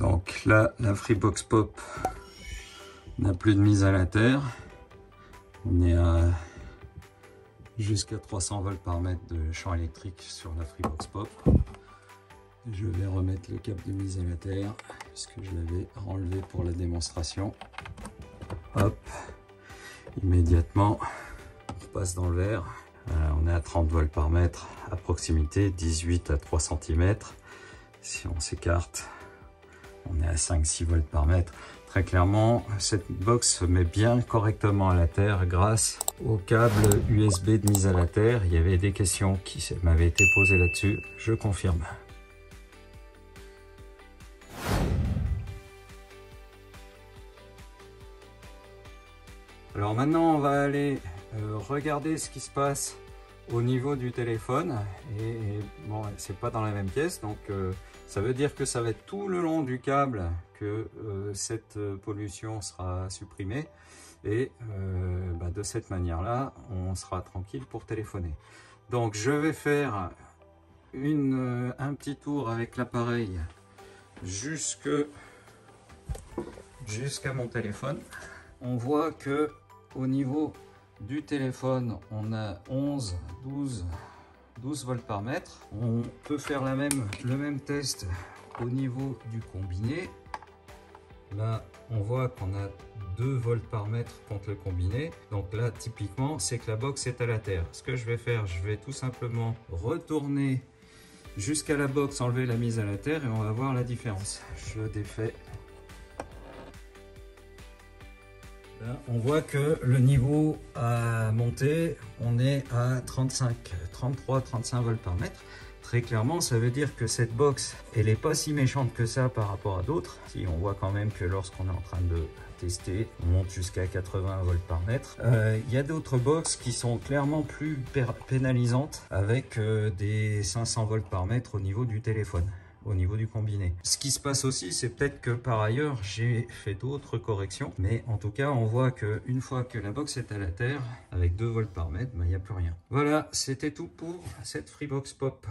Donc là, la Freebox Pop n'a plus de mise à la terre. On est à jusqu'à 300 volts par mètre de champ électrique sur la Freebox Pop. Je vais remettre le câble de mise à la terre puisque je l'avais enlevé pour la démonstration. Hop, immédiatement on passe dans le vert. On est à 30 volts par mètre à proximité, 18 à 3 cm. Si on s'écarte, on est à 5-6 volts par mètre. Très clairement, cette box se met bien correctement à la terre grâce au câble USB de mise à la terre. Il y avait des questions qui m'avaient été posées là-dessus, je confirme. Alors maintenant, on va aller regarder ce qui se passe au niveau du téléphone. Et bon, c'est pas dans la même pièce, donc ça veut dire que ça va être tout le long du câble que cette pollution sera supprimée. Et de cette manière-là, on sera tranquille pour téléphoner. Donc je vais faire un petit tour avec l'appareil jusqu'à mon téléphone. On voit que au niveau du téléphone, on a 12 volts par mètre. On peut faire le même test au niveau du combiné. Là, on voit qu'on a 2 volts par mètre contre le combiné. Donc là, typiquement, c'est que la box est à la terre. Ce que je vais faire, je vais tout simplement retourner jusqu'à la box, enlever la mise à la terre et on va voir la différence. Je défais. Là, on voit que le niveau a monté, on est à 33-35 volts par mètre. Très clairement, ça veut dire que cette box, elle n'est pas si méchante que ça par rapport à d'autres. Si on voit quand même que lorsqu'on est en train de tester, on monte jusqu'à 80 volts par mètre. Il y a d'autres box qui sont clairement plus pénalisantes avec des 500 volts par mètre au niveau du téléphone, au niveau du combiné. Ce qui se passe aussi, c'est peut-être que par ailleurs, j'ai fait d'autres corrections. Mais en tout cas, on voit qu'une fois que la box est à la terre, avec 2 volts par mètre, il n'y a plus rien. Voilà, c'était tout pour cette Freebox Pop.